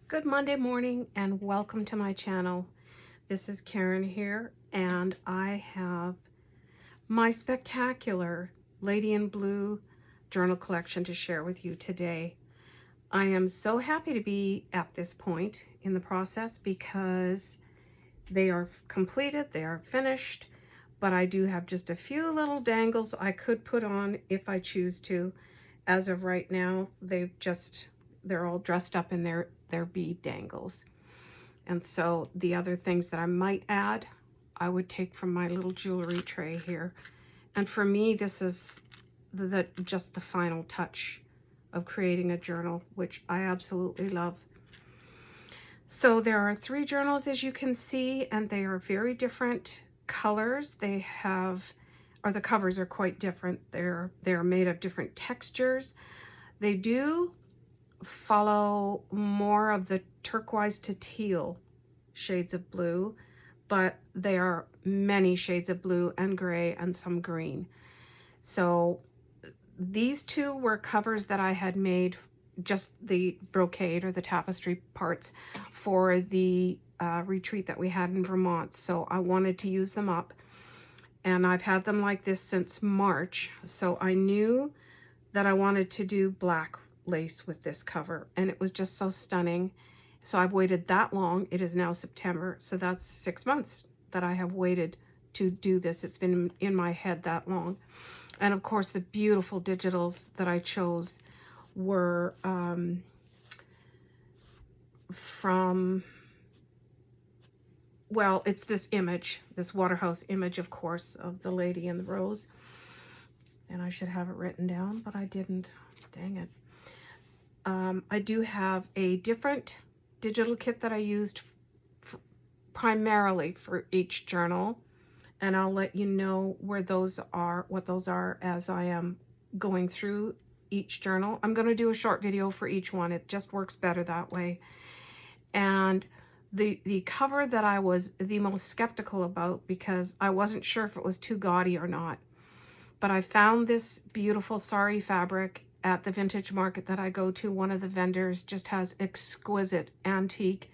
Good Monday morning and welcome to my channel. This is Karen here and I have my spectacular Lady in Blue journal collection to share with you today. I am so happy to be at this point in the process because they are completed, they are finished, but I do have just a few little dangles I could put on if I choose to. As of right now, they're all dressed up in their bead dangles. And so the other things that I might add, I would take from my little jewelry tray here. And for me, this is just the final touch of creating a journal, which I absolutely love. So there are 3 journals, as you can see, and they are very different colors. They have, or the covers are quite different. They're made of different textures. They do follow more of the turquoise to teal shades of blue, but there are many shades of blue and gray and some green. So these 2 were covers that I had made, just the brocade or the tapestry parts, for the retreat that we had in Vermont. So I wanted to use them up, and I've had them like this since March. So I knew that I wanted to do black lace with this cover, and it was just so stunning. So I've waited that long. It is now September, so that's 6 months that I have waited to do this. It's been in my head that long. And of course, the beautiful digitals that I chose were from, well, it's this image, this Waterhouse image, of course, of the lady in the rose. And I should have it written down, but I didn't. Dang it. I do have a different digital kit that I used primarily for each journal, and I'll let you know where those are, what those are, as I am going through each journal. I'm going to do a short video for each one. It just works better that way. And the cover that I was the most skeptical about, because I wasn't sure if it was too gaudy or not, but I found this beautiful sari fabric at the vintage market that I go to. One of the vendors just has exquisite antique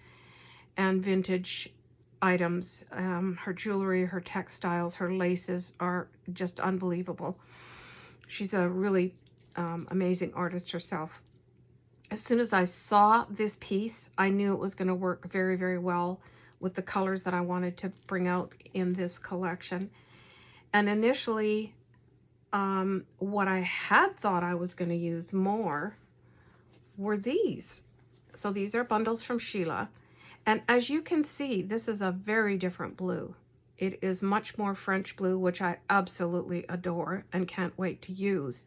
and vintage items. Her jewelry, her textiles, her laces are just unbelievable. She's a really amazing artist herself. As soon as I saw this piece, I knew it was going to work very, very well with the colors that I wanted to bring out in this collection. And initially, what I had thought I was going to use more were these. So these are bundles from Sheila. And as you can see, this is a very different blue. It is much more French blue, which I absolutely adore and can't wait to use.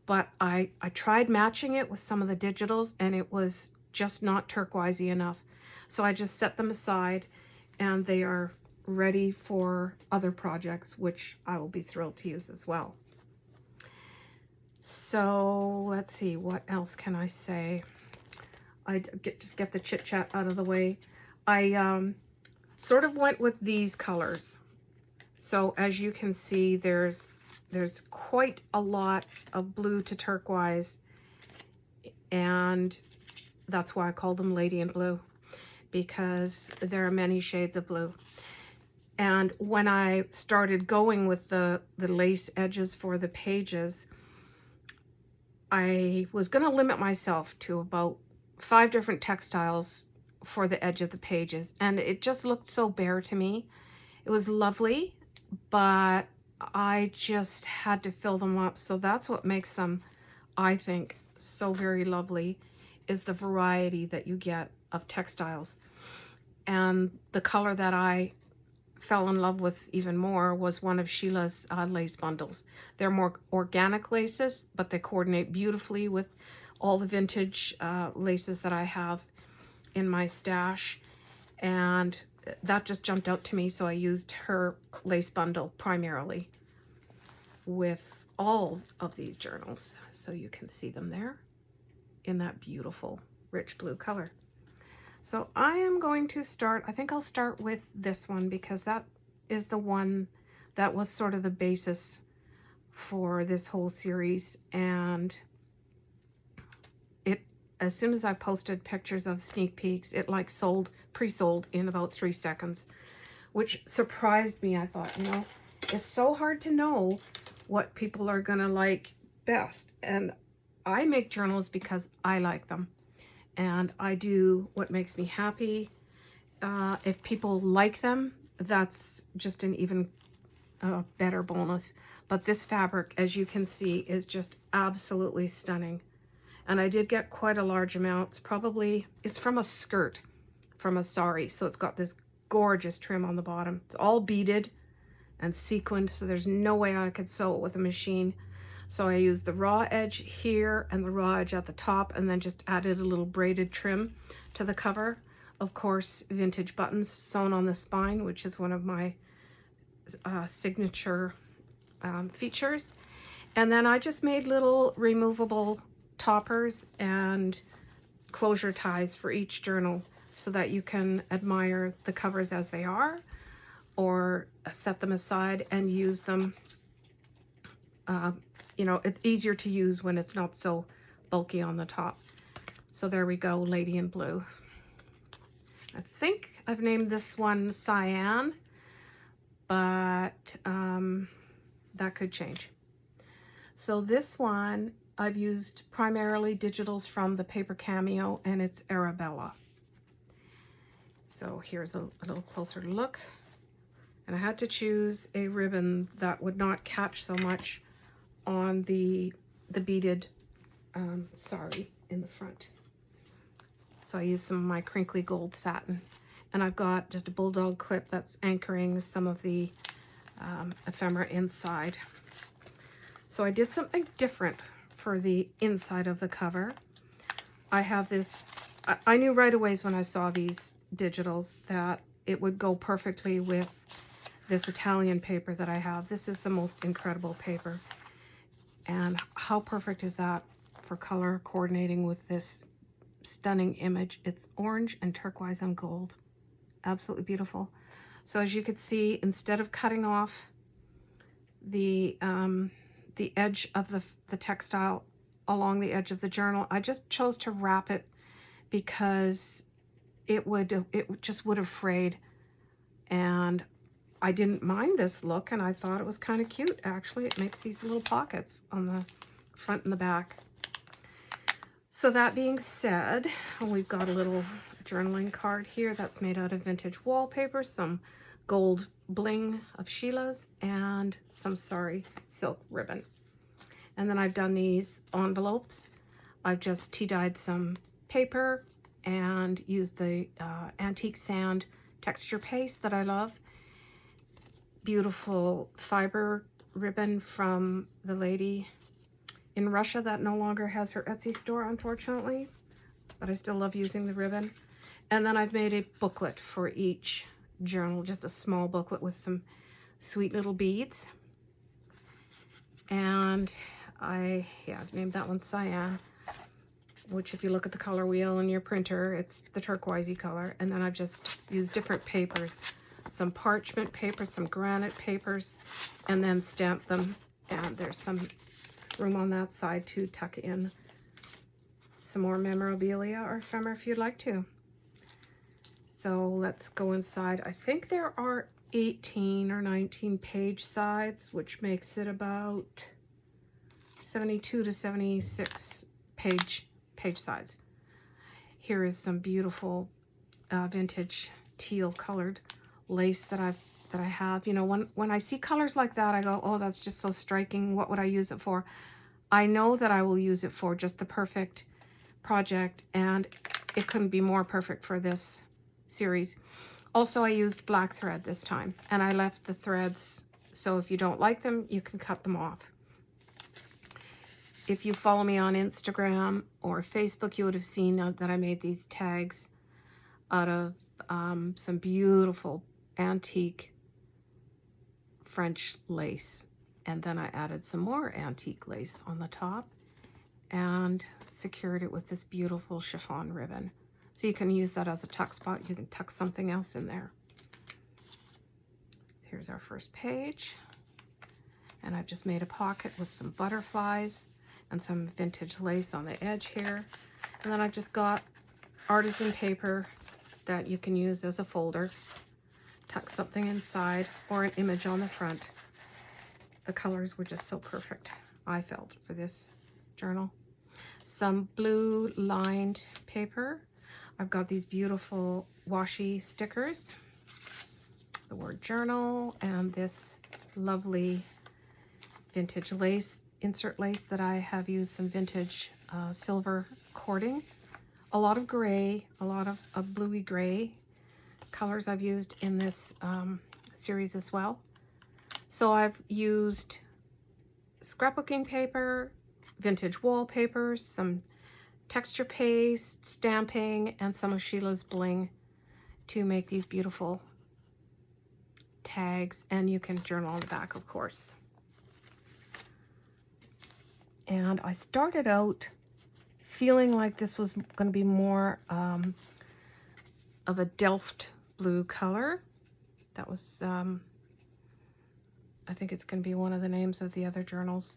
But I tried matching it with some of the digitals, and it was just not turquoisey enough. So I just set them aside, and they are ready for other projects, which I will be thrilled to use as well. So let's see, what else can I say? Just get the chit chat out of the way. I sort of went with these colors. So as you can see, there's quite a lot of blue to turquoise, and that's why I call them Lady in Blue, because there are many shades of blue. And when I started going with the lace edges for the pages, I was going to limit myself to about 5 different textiles for the edge of the pages, and it just looked so bare to me. It was lovely, but I just had to fill them up. So that's what makes them, I think, so very lovely, is the variety that you get of textiles. And the color that I fell in love with even more was one of Sheila's lace bundles. They're more organic laces, but they coordinate beautifully with all the vintage laces that I have in my stash, and that just jumped out to me, so I used her lace bundle primarily with all of these journals, so you can see them there in that beautiful rich blue color. So I am going to start, I think I'll start with this one, because that is the one that was sort of the basis for this whole series, and it as soon as I posted pictures of sneak peeks, it like pre-sold in about 3 seconds, which surprised me. I thought, you know, it's so hard to know what people are gonna like best. And I make journals because I like them. And I do what makes me happy. If people like them, that's just an even better bonus. But this fabric, as you can see, is just absolutely stunning. And I did get quite a large amount. It's from a skirt, from a sari. So it's got this gorgeous trim on the bottom. It's all beaded and sequined, so there's no way I could sew it with a machine. So I used the raw edge here and the raw edge at the top, and then just added a little braided trim to the cover. Of course, vintage buttons sewn on the spine, which is one of my signature features. And then I just made little removable toppers and closure ties for each journal so that you can admire the covers as they are, or set them aside and use them. You know, it's easier to use when it's not so bulky on the top. So there we go, Lady in Blue. I think I've named this one Cyan, but that could change. So this one, I've used primarily digitals from the paper Cameo, and it's Arabella. So here's a little closer look. And I had to choose a ribbon that would not catch so much on the beaded sari in the front. So I used some of my crinkly gold satin. And I've got just a bulldog clip that's anchoring some of the ephemera inside. So I did something different for the inside of the cover. I have this, I knew right away when I saw these digitals that it would go perfectly with this Italian paper that I have. This is the most incredible paper. And how perfect is that for color coordinating with this stunning image? It's orange and turquoise and gold. Absolutely beautiful. So as you could see, instead of cutting off the edge of the textile along the edge of the journal, I just chose to wrap it because it just would have frayed. And I didn't mind this look, and I thought it was kind of cute, actually. It makes these little pockets on the front and the back. So that being said, we've got a little journaling card here that's made out of vintage wallpaper, some gold bling of Sheila's, and some sari silk ribbon. And then I've done these envelopes. I've just tea-dyed some paper and used the antique sand texture paste that I love. Beautiful fiber ribbon from the lady in Russia that no longer has her Etsy store, unfortunately, but I still love using the ribbon. And then I've made a booklet for each journal, just a small booklet with some sweet little beads. And I've named that one Cyan, which if you look at the color wheel in your printer, it's the turquoisey color. And then I've just used different papers, some parchment paper, some granite papers, and then stamped them. And there's some room on that side to tuck in some more memorabilia or ephemera if you'd like to. So let's go inside. I think there are 18 or 19 page sides, which makes it about 72 to 76 page sides. Here is some beautiful vintage teal colored lace that I have. You know, when I see colors like that, I go, oh, that's just so striking. What would I use it for? I know that I will use it for just the perfect project, and it couldn't be more perfect for this series. Also, I used black thread this time, and I left the threads, so if you don't like them, you can cut them off. If you follow me on Instagram or Facebook, you would have seen that I made these tags out of some beautiful antique French lace. And then I added some more antique lace on the top and secured it with this beautiful chiffon ribbon. So you can use that as a tuck spot. You can tuck something else in there. Here's our first page. And I've just made a pocket with some butterflies. and some vintage lace on the edge here. And then I've just got artisan paper that you can use as a folder. Tuck something inside or an image on the front. The colors were just so perfect, I felt, for this journal. Some blue lined paper. I've got these beautiful washi stickers, the word journal, and this lovely vintage lace, insert lace that I have used some vintage silver cording. A lot of gray, a lot of bluey gray colors I've used in this series as well. So I've used scrapbooking paper, vintage wallpapers, some texture paste, stamping, and some of Sheila's bling to make these beautiful tags, and you can journal on the back, of course. And I started out feeling like this was going to be more of a Delft blue color. That was, I think it's going to be one of the names of the other journals.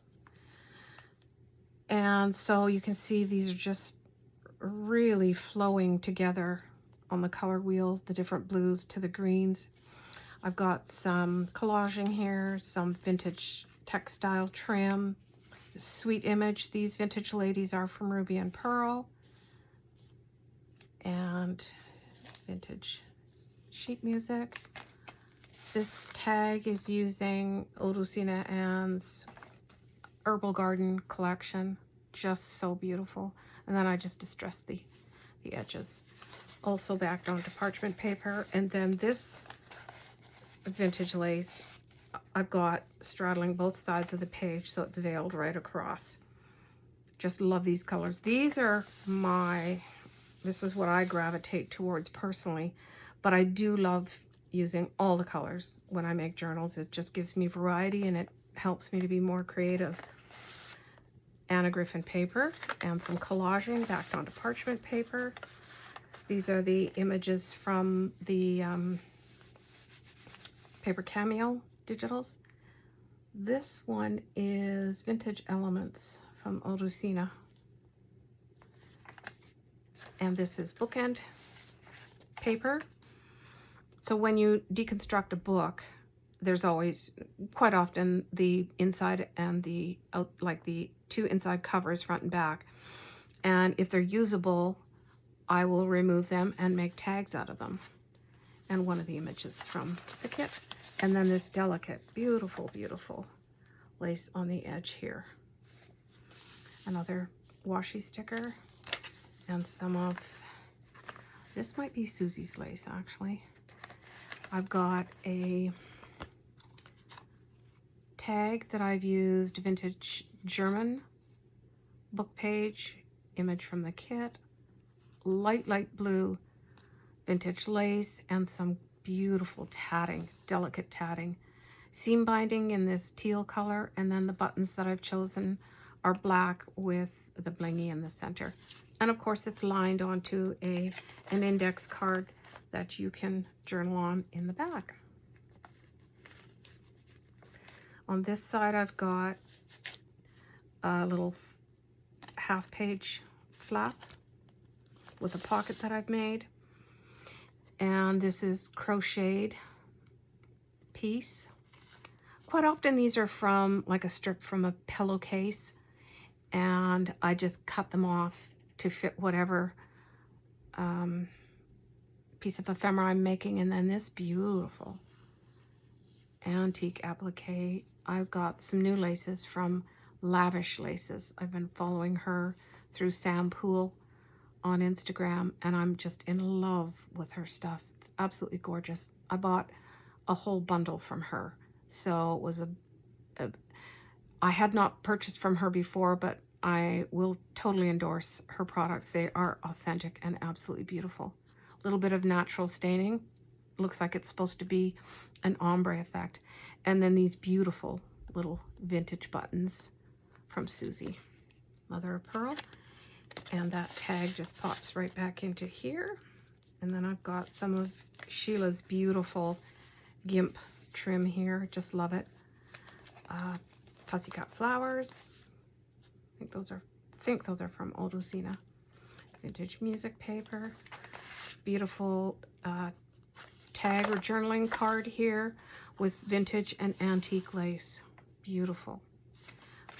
And so you can see these are just really flowing together on the color wheel, the different blues to the greens. I've got some collaging here, some vintage textile trim, sweet image. These vintage ladies are from Ruby and Pearl, and vintage sheet music. This tag is using Odusina Ann's Herbal Garden collection. Just so beautiful. And then I just distressed the edges. Also backed onto parchment paper. And then this vintage lace I've got straddling both sides of the page, so it's veiled right across. Just love these colors. These are this is what I gravitate towards personally, but I do love using all the colors when I make journals. It just gives me variety and it helps me to be more creative. Anna Griffin paper and some collaging backed onto parchment paper. These are the images from the Paper Cameo digitals. This one is Vintage Elements from Odusina. And this is bookend paper. So when you deconstruct a book, there's always, quite often, the inside and the out, like the two inside covers, front and back. And if they're usable, I will remove them and make tags out of them. And one of the images from the kit. And then this delicate, beautiful, beautiful lace on the edge here. Another washi sticker. And some of, this might be Susie's lace, actually. I've got a tag that I've used, vintage German book page, image from the kit, light blue vintage lace, and some beautiful tatting, delicate tatting. Seam binding in this teal color, and then the buttons that I've chosen are black with the blingy in the center. And of course it's lined onto an index card that you can journal on in the back. On this side I've got a little half-page flap with a pocket that I've made. And this is crocheted piece. Quite often these are from like a strip from a pillowcase, and I just cut them off to fit whatever piece of ephemera I'm making. And then this beautiful antique applique. I've got some new laces from Lavish Laces. I've been following her through Sam Poole on Instagram, and I'm just in love with her stuff. It's absolutely gorgeous. I bought a whole bundle from her, so it was I had not purchased from her before, but I will totally endorse her products. They are authentic and absolutely beautiful. A little bit of natural staining. Looks like it's supposed to be an ombre effect. And then these beautiful little vintage buttons from Susie, Mother of Pearl. And that tag just pops right back into here. And then I've got some of Sheila's beautiful gimp trim here. Just love it. Fussy cut flowers. I think those are from Odosina. Vintage music paper. Beautiful tag or journaling card here with vintage and antique lace. Beautiful.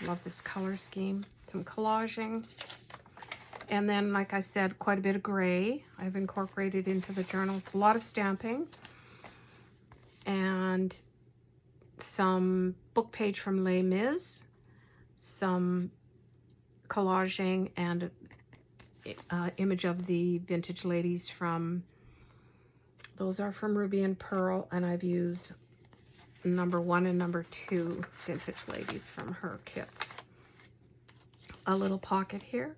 Love this color scheme. Some collaging. And then, like I said, quite a bit of gray I've incorporated into the journals. A lot of stamping. And some book page from Les Mis. Some collaging and image of the vintage ladies from, those are from Ruby and Pearl, and I've used number 1 and number 2 vintage ladies from her kits. A little pocket here.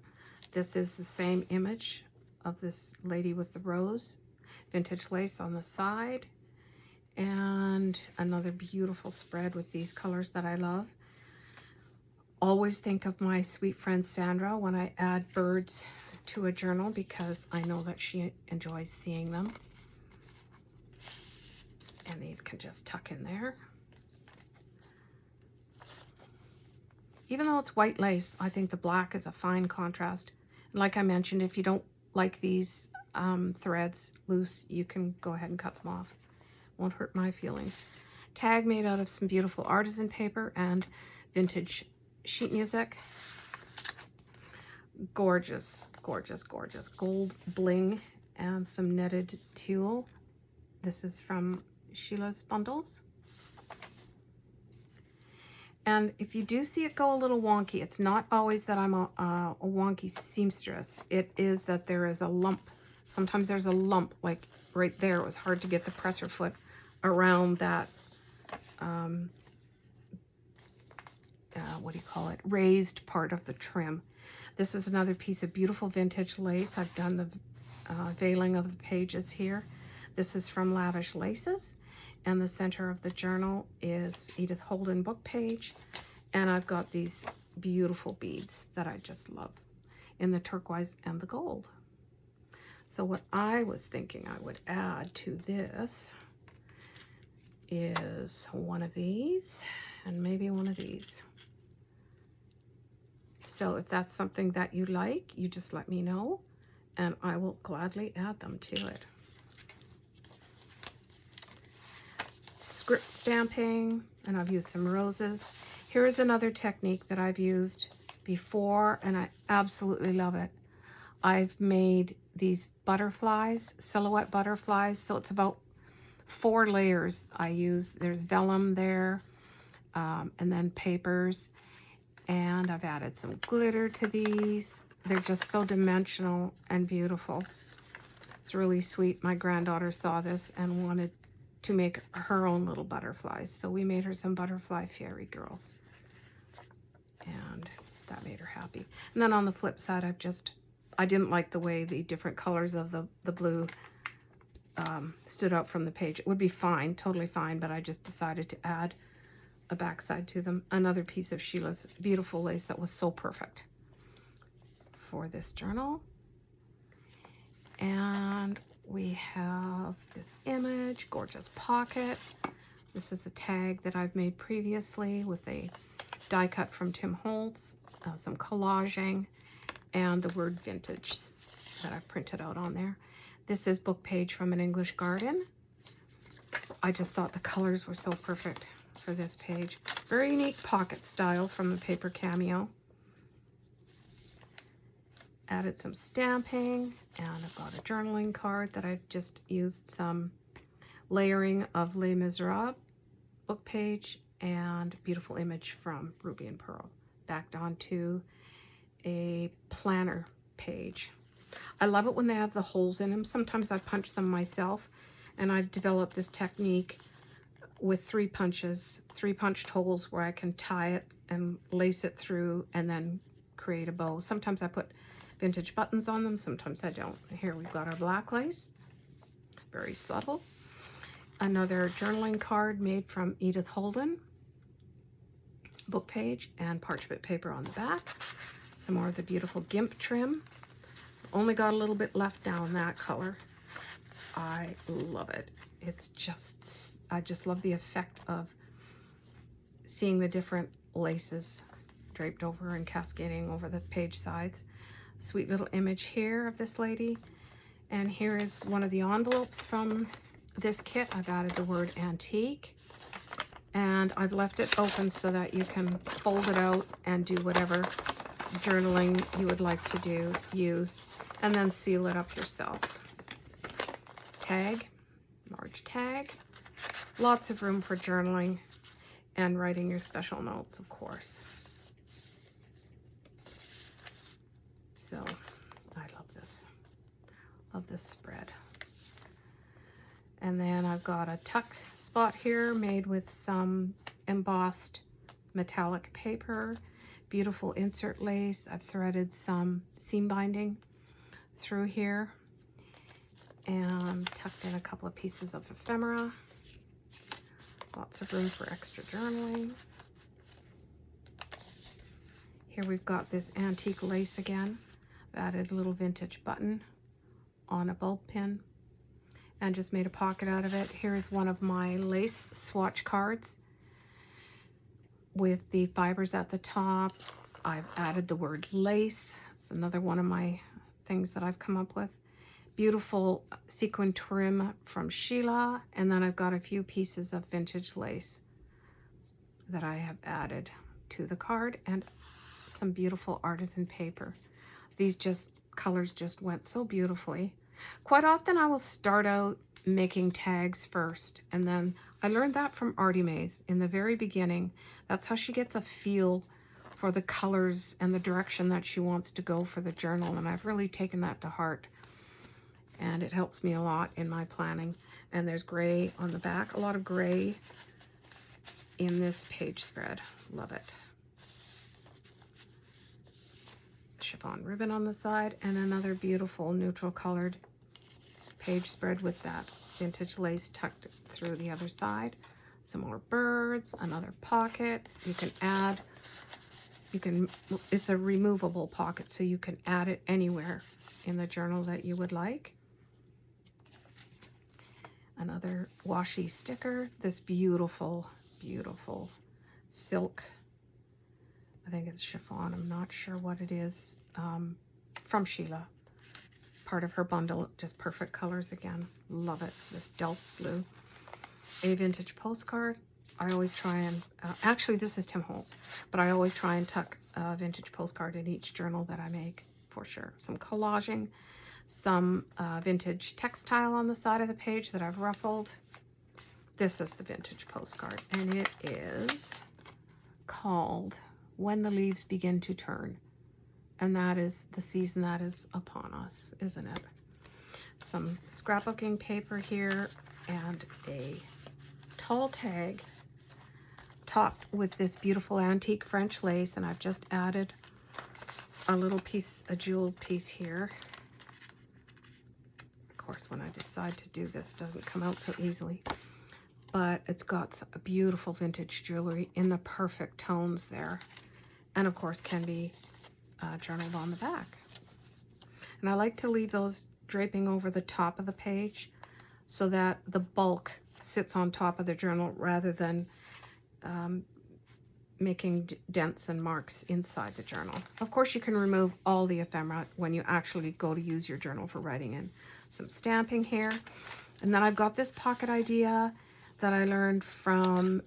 This is the same image of this lady with the rose, vintage lace on the side, and another beautiful spread with these colors that I love. Always think of my sweet friend Sandra when I add birds to a journal because I know that she enjoys seeing them. And these can just tuck in there. Even though it's white lace, I think the black is a fine contrast. And like I mentioned, if you don't like these threads loose, you can go ahead and cut them off. Won't hurt my feelings. Tag made out of some beautiful artisan paper and vintage sheet music. Gorgeous, gorgeous, gorgeous gold bling and some netted tulle. This is from Sheila's Bundles. And if you do see it go a little wonky, it's not always that I'm a wonky seamstress. It is that there is a lump. Sometimes there's a lump, like right there. It was hard to get the presser foot around that what do you call it, raised part of the trim. This is another piece of beautiful vintage lace. I've done the veiling of the pages here. This is from Lavish Laces, and the center of the journal is Edith Holden book page, and I've got these beautiful beads that I just love in the turquoise and the gold. So what I was thinking I would add to this is one of these and maybe one of these. So if that's something that you like, you just let me know and I will gladly add them to it. Script stamping, and I've used some roses. Here's another technique that I've used before and I absolutely love it. I've made these butterflies, silhouette butterflies, so it's about 4 layers I use. There's vellum there, and then papers, and I've added some glitter to these. They're just so dimensional and beautiful. It's really sweet. My granddaughter saw this and wanted to make her own little butterflies, so we made her some butterfly fairy girls, and that made her happy. And then on the flip side, I didn't like the way the different colors of the blue stood out from the page. It would be fine, totally fine, but I just decided to add a backside to them. Another piece of Sheila's beautiful lace that was so perfect for this journal. And we have this image, gorgeous pocket. This is a tag that I've made previously with a die cut from Tim Holtz, some collaging, and the word vintage that I've printed out on there. This is book page from An English Garden. I just thought the colors were so perfect for this page. Very unique pocket style from the paper cameo. Added some stamping, and I've got a journaling card that I've just used some layering of Les Miserables book page and beautiful image from Ruby and Pearl backed onto a planner page. I love it when they have the holes in them. Sometimes I punch them myself, and I've developed this technique with 3 punches, 3 punched holes where I can tie it and lace it through and then create a bow. Sometimes I put vintage buttons on them, sometimes I don't. Here we've got our black lace, very subtle. Another journaling card made from Edith Holden book page and parchment paper on the back. Some more of the beautiful gimp trim. Only got a little bit left down that color. I love it. It's just, I just love the effect of seeing the different laces draped over and cascading over the page sides. Sweet little image here of this lady. And here is one of the envelopes from this kit. I've added the word antique. And I've left it open so that you can fold it out and do whatever journaling you would like to use, and then seal it up yourself. Tag, large tag, lots of room for journaling and writing your special notes, of course. So I love this spread. And then I've got a tuck spot here made with some embossed metallic paper, beautiful insert lace. I've threaded some seam binding through here and tucked in a couple of pieces of ephemera. Lots of room for extra journaling. Here we've got this antique lace again. I've added a little vintage button on a bulb pin and just made a pocket out of it. Here is one of my lace swatch cards with the fibers at the top. I've added the word lace. It's another one of my things that I've come up with. Beautiful sequin trim from Sheila, and then I've got a few pieces of vintage lace that I have added to the card, and some beautiful artisan paper. These colors just went so beautifully. Quite often I will start out making tags first, and then I learned that from Artie Mays in the very beginning. That's how she gets a feel for the colors and the direction that she wants to go for the journal, and I've really taken that to heart, and it helps me a lot in my planning. And there's gray on the back, a lot of gray in this page spread. Love it. Chiffon ribbon on the side, and another beautiful neutral colored page spread with that vintage lace tucked through the other side. Some more birds, another pocket. You can add, it's a removable pocket, so you can add it anywhere in the journal that you would like. Another washi sticker. This beautiful, beautiful silk, I think it's chiffon, I'm not sure what it is, from Sheila. Part of her bundle, just perfect colors again. Love it. This Delft blue. A vintage postcard. I always try and, actually this is Tim Holtz, but I always try and tuck a vintage postcard in each journal that I make, for sure. Some collaging, some vintage textile on the side of the page that I've ruffled. This is the vintage postcard, and it is called When the Leaves Begin to Turn. And that is the season that is upon us, isn't it? Some scrapbooking paper here, and a tall tag topped with this beautiful antique French lace, and I've just added a little piece, a jeweled piece here. Of course, when I decide to do this, it doesn't come out so easily. But it's got a beautiful vintage jewelry in the perfect tones there. And of course can be journaled on the back. And I like to leave those draping over the top of the page so that the bulk sits on top of the journal rather than making dents and marks inside the journal. Of course, you can remove all the ephemera when you actually go to use your journal for writing in. Some stamping here. And then I've got this pocket idea that I learned from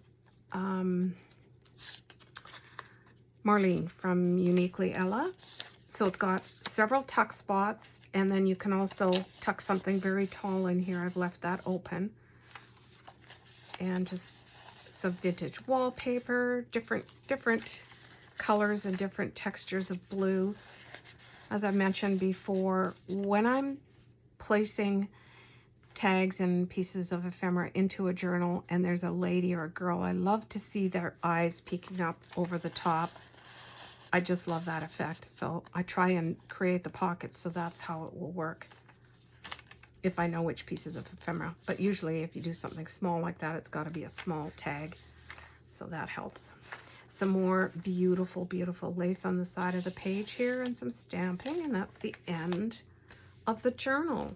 Marlene from Uniquely Ella. So it's got several tuck spots, and then you can also tuck something very tall in here. I've left that open. And just some vintage wallpaper, different colors and different textures of blue. As I mentioned before, when I'm placing tags and pieces of ephemera into a journal and there's a lady or a girl, I love to see their eyes peeking up over the top. I just love that effect. So I try and create the pockets so that's how it will work if I know which pieces of ephemera. But usually if you do something small like that, it's got to be a small tag. So that helps. Some more beautiful, beautiful lace on the side of the page here and some stamping, and that's the end of the journal.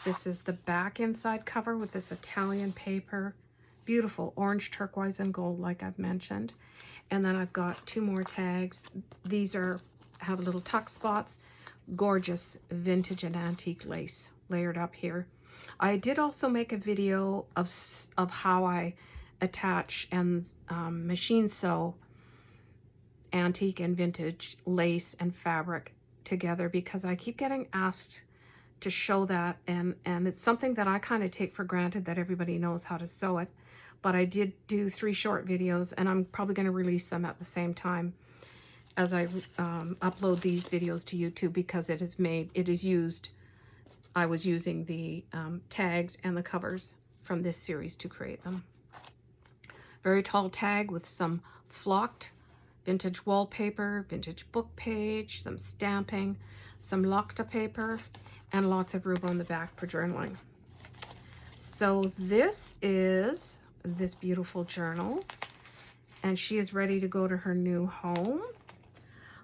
This is the back inside cover with this Italian paper. Beautiful orange, turquoise, and gold, like I've mentioned. And then I've got 2 more tags. These have little tuck spots. Gorgeous vintage and antique lace layered up here. I did also make a video of how I attach and machine sew antique and vintage lace and fabric together, because I keep getting asked to show that, and it's something that I kind of take for granted that everybody knows how to sew it. But I did do 3 short videos, and I'm probably going to release them at the same time as I upload these videos to YouTube, because I was using the tags and the covers from this series to create them. Very tall tag with some flocked vintage wallpaper, vintage book page, some stamping, some Locta paper, and lots of room on the back for journaling. So this is this beautiful journal, and she is ready to go to her new home.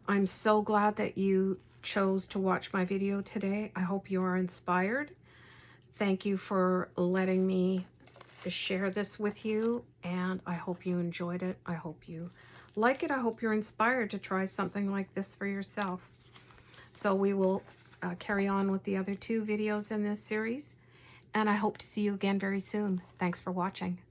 I'm so glad that you chose to watch my video today. I hope you are inspired. Thank you for letting me share this with you, and I hope you enjoyed it. I hope you like it. I hope you're inspired to try something like this for yourself. So we will carry on with the other 2 videos in this series, and I hope to see you again very soon. Thanks for watching.